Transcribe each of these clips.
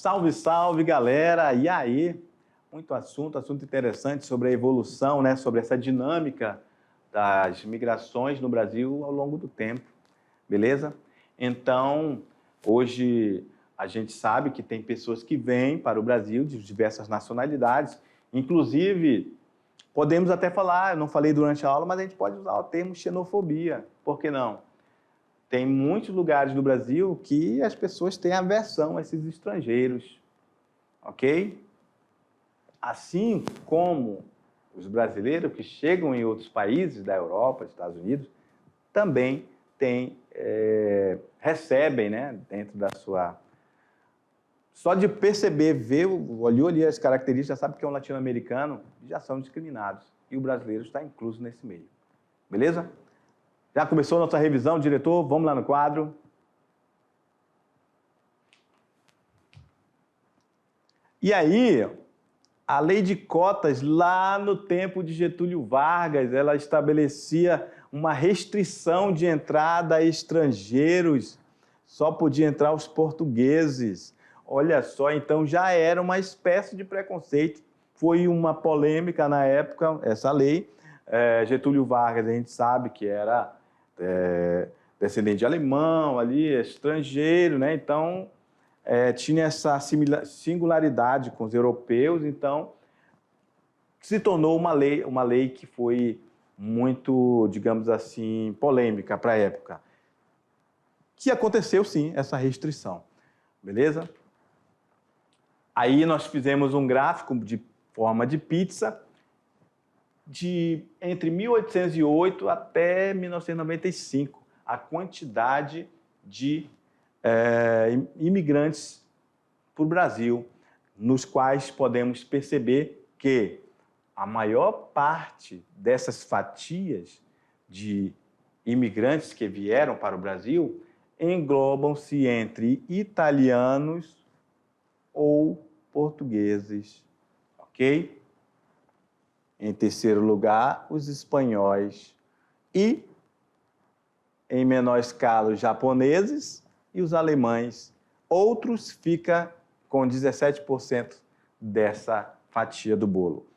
Salve, salve, galera! E aí? Muito assunto interessante sobre a evolução, né? Sobre essa dinâmica das migrações no Brasil ao longo do tempo, beleza? Então, hoje a gente sabe que tem pessoas que vêm para o Brasil de diversas nacionalidades, inclusive podemos até falar, eu não falei durante a aula, mas a gente pode usar o termo xenofobia, por que não? Tem muitos lugares do Brasil que as pessoas têm aversão a esses estrangeiros, ok? Assim como os brasileiros que chegam em outros países da Europa, Estados Unidos, também recebem, né, dentro da sua... Só de perceber, ver, olhou ali as características, já sabe que é um latino-americano, já são discriminados. E o brasileiro está incluso nesse meio. Beleza? Já começou a nossa revisão, diretor? Vamos lá no quadro. E aí, a lei de cotas, lá no tempo de Getúlio Vargas, ela estabelecia uma restrição de entrada a estrangeiros. Só podia entrar os portugueses. Olha só, então já era uma espécie de preconceito. Foi uma polêmica na época, essa lei. Getúlio Vargas, a gente sabe que era descendente de alemão, ali, estrangeiro, né? Então, tinha essa singularidade com os europeus, então se tornou uma lei que foi muito, digamos assim, polêmica para a época. Que aconteceu, sim, essa restrição, beleza? Aí nós fizemos um gráfico de forma de pizza, entre 1808 até 1995, a quantidade de imigrantes para o Brasil, nos quais podemos perceber que a maior parte dessas fatias de imigrantes que vieram para o Brasil englobam-se entre italianos ou portugueses, ok? Em terceiro lugar, os espanhóis e, em menor escala, os japoneses e os alemães. Outros ficam com 17% dessa fatia do bolo.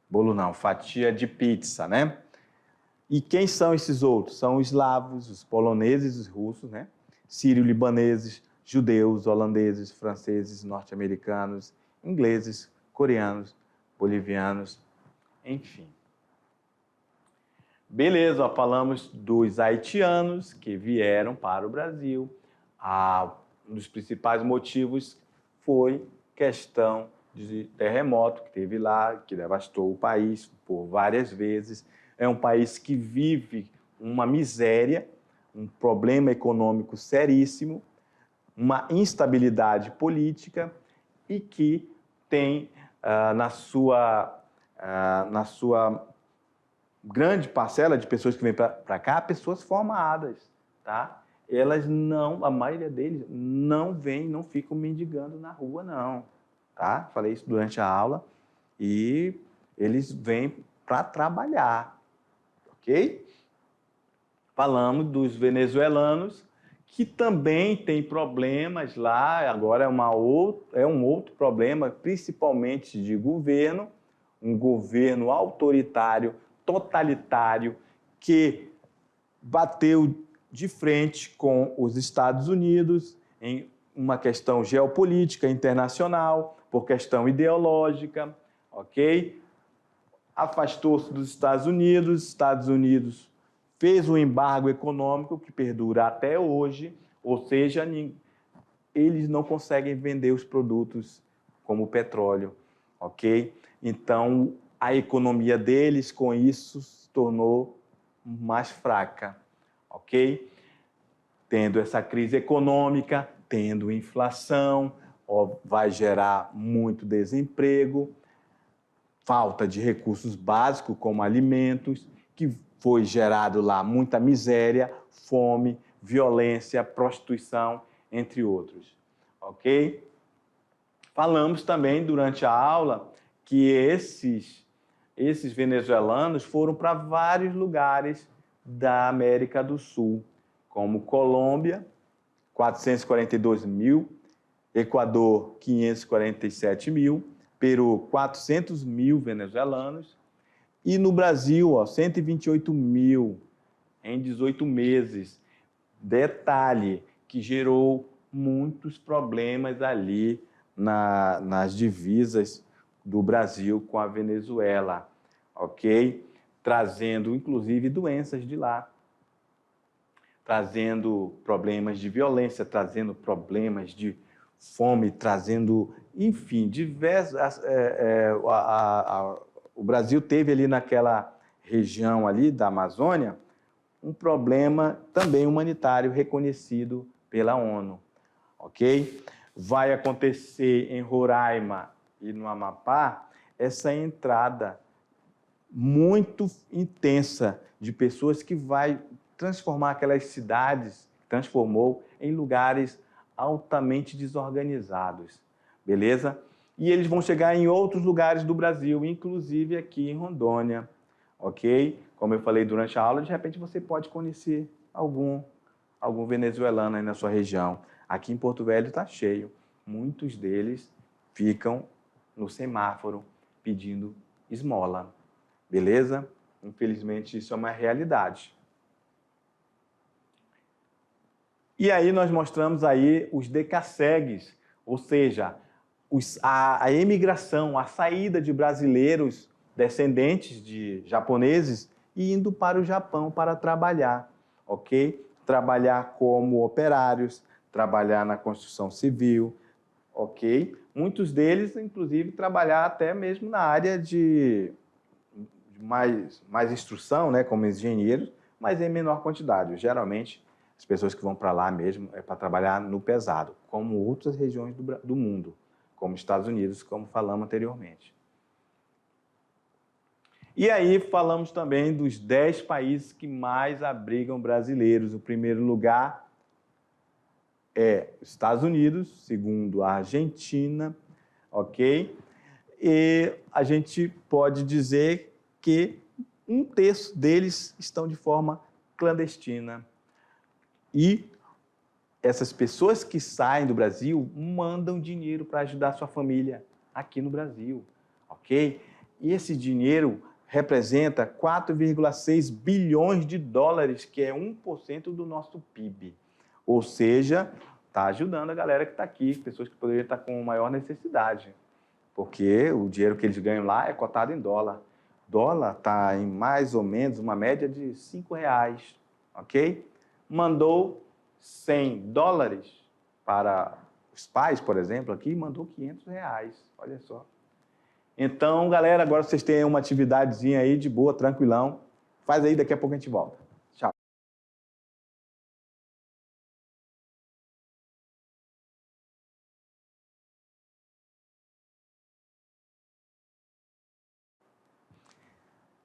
Bolo não, fatia de pizza, né? E quem são esses outros? São os eslavos, os poloneses, os russos, né? Sírio-libaneses, judeus, holandeses, franceses, norte-americanos, ingleses, coreanos, bolivianos, enfim. Beleza, falamos dos haitianos que vieram para o Brasil. Um dos principais motivos foi questão de terremoto que teve lá, que devastou o país por várias vezes. É um país que vive uma miséria, um problema econômico seríssimo, uma instabilidade política e que tem na sua grande parcela de pessoas que vêm para cá, pessoas formadas, tá? Elas não, a maioria deles não vem, não ficam mendigando na rua, não, tá? Falei isso durante a aula e eles vêm para trabalhar, ok? Falamos dos venezuelanos, que também tem problemas lá, agora é um outro problema, principalmente de governo, um governo autoritário, totalitário, que bateu de frente com os Estados Unidos em uma questão geopolítica internacional, por questão ideológica, ok? Afastou-se dos Estados Unidos fez um embargo econômico que perdura até hoje, ou seja, eles não conseguem vender os produtos como o petróleo, ok? Então, a economia deles, com isso, se tornou mais fraca, ok? Tendo essa crise econômica, tendo inflação, vai gerar muito desemprego, falta de recursos básicos como alimentos, que foi gerado lá muita miséria, fome, violência, prostituição, entre outros, ok? Falamos também durante a aula que esses venezuelanos foram para vários lugares da América do Sul, como Colômbia, 442 mil, Equador, 547 mil, Peru, 400 mil venezuelanos, e no Brasil, ó, 128 mil em 18 meses. Detalhe que gerou muitos problemas ali nas divisas do Brasil com a Venezuela, ok? Trazendo, inclusive, doenças de lá, trazendo problemas de violência, trazendo problemas de fome, trazendo, enfim, diversas... o Brasil teve ali naquela região ali da Amazônia um problema também humanitário reconhecido pela ONU, ok? Vai acontecer em Roraima e no Amapá essa entrada muito intensa de pessoas que vai transformar aquelas cidades, transformou em lugares altamente desorganizados, beleza? E eles vão chegar em outros lugares do Brasil, inclusive aqui em Rondônia, ok? Como eu falei durante a aula, de repente você pode conhecer algum venezuelano aí na sua região. Aqui em Porto Velho está cheio. Muitos deles ficam no semáforo pedindo esmola, beleza? Infelizmente, isso é uma realidade. E aí nós mostramos aí os decassegues, ou seja, a emigração, a saída de brasileiros descendentes de japoneses e indo para o Japão para trabalhar, ok? Trabalhar como operários, trabalhar na construção civil, ok? Muitos deles, inclusive, trabalhar até mesmo na área de mais instrução, né, como engenheiros, mas em menor quantidade. Geralmente, as pessoas que vão para lá mesmo é para trabalhar no pesado, como outras regiões do mundo, como Estados Unidos, como falamos anteriormente. E aí falamos também dos 10 países que mais abrigam brasileiros. O primeiro lugar é Estados Unidos, segundo a Argentina, ok? E a gente pode dizer que 1/3 deles estão de forma clandestina. E essas pessoas que saem do Brasil mandam dinheiro para ajudar a sua família aqui no Brasil, ok? E esse dinheiro representa 4,6 bilhões de dólares, que é 1% do nosso PIB. Ou seja, está ajudando a galera que está aqui, pessoas que poderiam estar com maior necessidade, porque o dinheiro que eles ganham lá é cotado em dólar. Dólar está em mais ou menos uma média de R$5, ok? Mandou 100 dólares para os pais, por exemplo, aqui, mandou R$500, olha só. Então, galera, agora vocês têm uma atividadezinha aí de boa, tranquilão. Faz aí, daqui a pouco a gente volta. Tchau.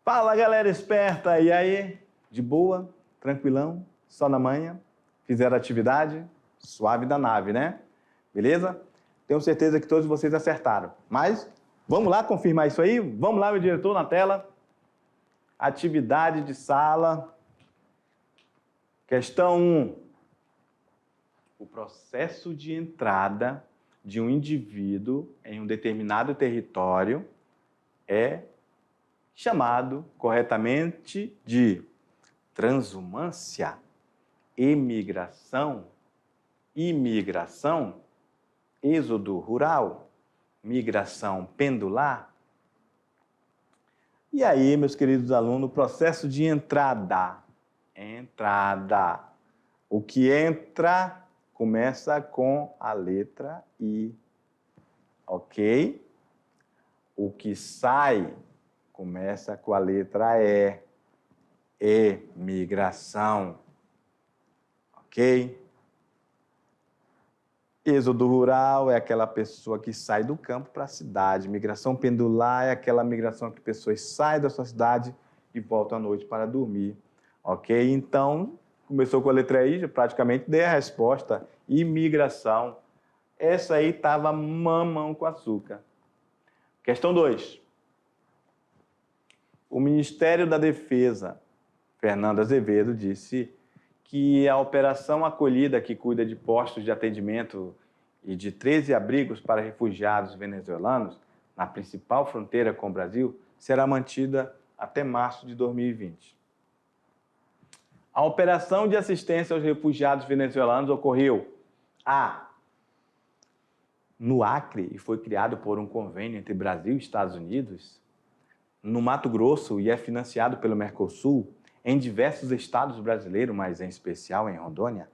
Fala, galera esperta! E aí? De boa, tranquilão, só na manhã? Fizeram atividade? Suave da nave, né? Beleza? Tenho certeza que todos vocês acertaram. Mas vamos lá confirmar isso aí? Vamos lá, meu diretor, na tela. Atividade de sala. Questão 1. O processo de entrada de um indivíduo em um determinado território é chamado corretamente de transumância, emigração, imigração, êxodo rural, migração pendular. E aí, meus queridos alunos, o processo de entrada. Entrada. O que entra começa com a letra I, ok? O que sai começa com a letra E, emigração, ok? Êxodo rural é aquela pessoa que sai do campo para a cidade. Migração pendular é aquela migração que pessoas saem da sua cidade e voltam à noite para dormir, ok? Então, começou com a letra I, praticamente dei a resposta, imigração. Essa aí estava mamão com açúcar. Questão 2. O Ministério da Defesa, Fernando Azevedo, disse que a Operação Acolhida, que cuida de postos de atendimento e de 13 abrigos para refugiados venezuelanos na principal fronteira com o Brasil será mantida até março de 2020. A operação de assistência aos refugiados venezuelanos ocorreu no Acre e foi criado por um convênio entre Brasil e Estados Unidos, no Mato Grosso e é financiado pelo Mercosul, em diversos estados brasileiros, mas em especial em Rondônia,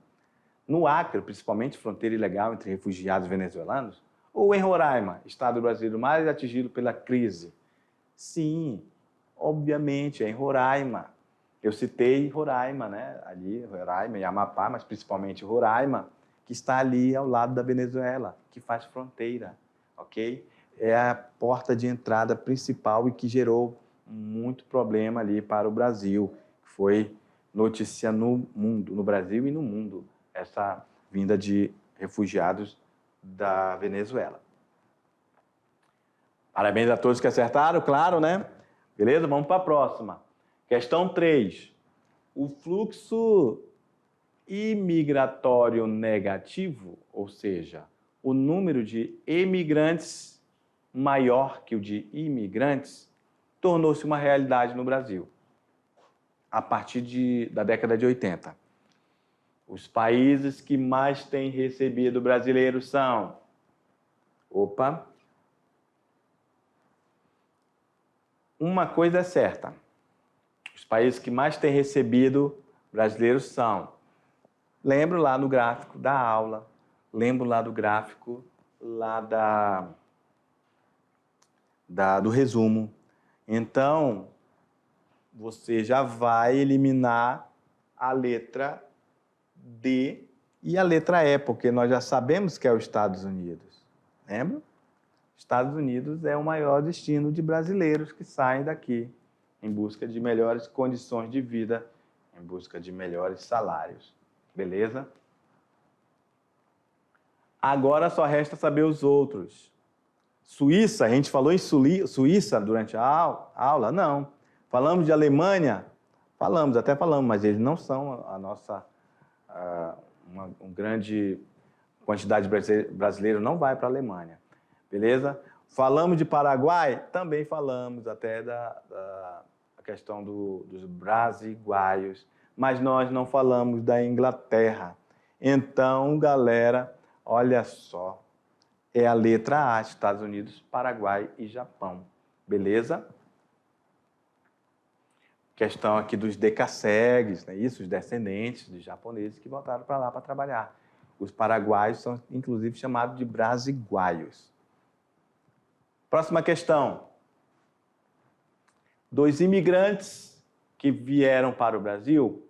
no Acre, principalmente fronteira ilegal entre refugiados venezuelanos, ou em Roraima, estado brasileiro mais atingido pela crise. Sim, obviamente, é em Roraima. Eu citei Roraima, né? Ali, Roraima e Amapá, mas principalmente Roraima, que está ali ao lado da Venezuela, que faz fronteira, ok? É a porta de entrada principal e que gerou muito problema ali para o Brasil. Foi notícia no mundo, no Brasil e no mundo, essa vinda de refugiados da Venezuela. Parabéns a todos que acertaram, claro, né? Beleza? Vamos para a próxima. Questão 3. O fluxo imigratório negativo, ou seja, o número de emigrantes maior que o de imigrantes, tornou-se uma realidade no Brasil a partir da década de 80. Os países que mais têm recebido brasileiros são... Uma coisa é certa. Os países que mais têm recebido brasileiros são... Lembro lá no gráfico da aula, lembro lá do gráfico lá do resumo. Então, você já vai eliminar a letra D e a letra E, porque nós já sabemos que é os Estados Unidos. Lembra? Estados Unidos é o maior destino de brasileiros que saem daqui em busca de melhores condições de vida, em busca de melhores salários. Beleza? Agora só resta saber os outros. Suíça, a gente falou em Suíça durante a aula? Não. Falamos de Alemanha? Até falamos, mas eles não são a nossa... uma grande quantidade de brasileiros não vai para a Alemanha. Beleza? Falamos de Paraguai? Também falamos até da questão dos brasiguaios, mas nós não falamos da Inglaterra. Então, galera, olha só, é a letra A, Estados Unidos, Paraguai e Japão. Beleza? Questão aqui dos decassegues, né? Isso, os descendentes de japoneses que voltaram para lá para trabalhar. Os paraguaios são, inclusive, chamados de brasiguaios. Próxima questão. Dos imigrantes que vieram para o Brasil,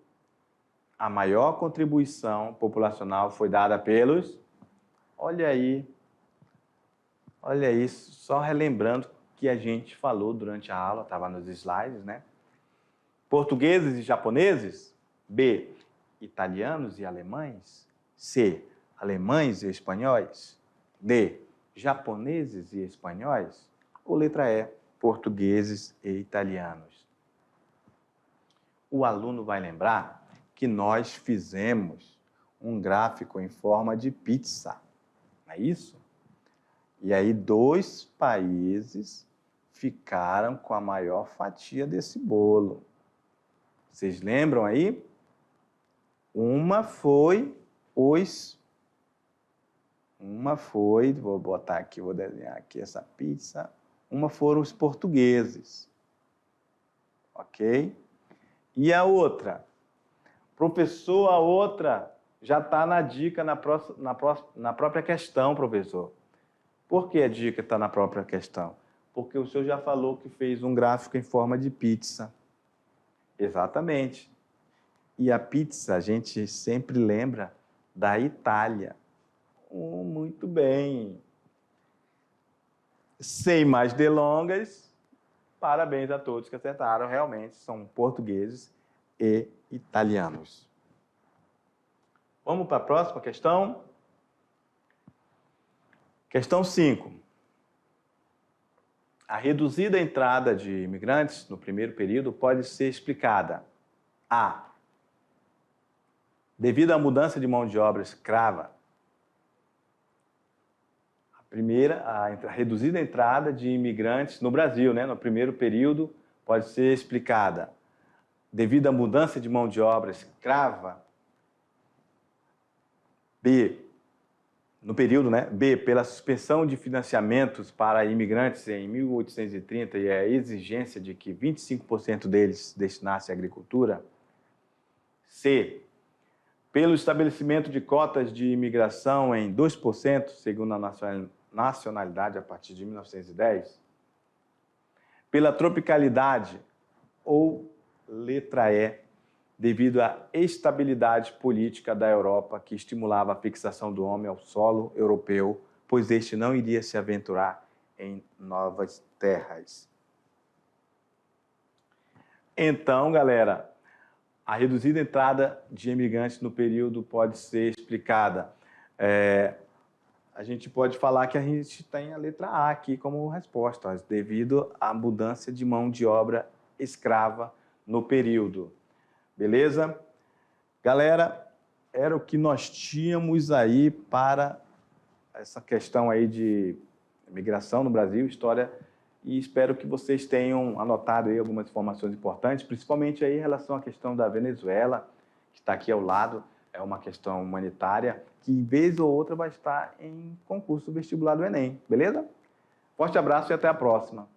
a maior contribuição populacional foi dada pelos... Olha aí, só relembrando que a gente falou durante a aula, estava nos slides, né? Portugueses e japoneses. B, italianos e alemães. C, alemães e espanhóis. D, japoneses e espanhóis. Ou letra E, portugueses e italianos. O aluno vai lembrar que nós fizemos um gráfico em forma de pizza, não é isso? E aí 2 países ficaram com a maior fatia desse bolo. Vocês lembram aí? Uma foi, vou botar aqui, vou desenhar aqui essa pizza. Uma foram os portugueses, ok? E a outra? Professor, a outra já está na dica na própria questão, professor. Por que a dica está na própria questão? Porque o senhor já falou que fez um gráfico em forma de pizza. Exatamente. E a pizza, a gente sempre lembra da Itália. Muito bem. Sem mais delongas, parabéns a todos que acertaram. Realmente são portugueses e italianos. Vamos para a próxima questão. Questão 5. A reduzida entrada de imigrantes no primeiro período pode ser explicada. A. Devido à mudança de mão de obra escrava. A reduzida entrada de imigrantes no Brasil, né, no primeiro período, pode ser explicada devido à mudança de mão de obra escrava. B, no período, né? B, pela suspensão de financiamentos para imigrantes em 1830 e a exigência de que 25% deles destinassem à agricultura. C, pelo estabelecimento de cotas de imigração em 2%, segundo a nacionalidade, a partir de 1910. Pela tropicalidade, ou letra E, devido à estabilidade política da Europa que estimulava a fixação do homem ao solo europeu, pois este não iria se aventurar em novas terras. Então, galera, a reduzida entrada de imigrantes no período pode ser explicada. A gente pode falar que a gente tem a letra A aqui como resposta, devido à mudança de mão de obra escrava no período. Beleza? Galera, era o que nós tínhamos aí para essa questão aí de imigração no Brasil, história, e espero que vocês tenham anotado aí algumas informações importantes, principalmente aí em relação à questão da Venezuela, que está aqui ao lado, é uma questão humanitária, que vez ou outra vai estar em concurso vestibular do Enem, beleza? Forte abraço e até a próxima.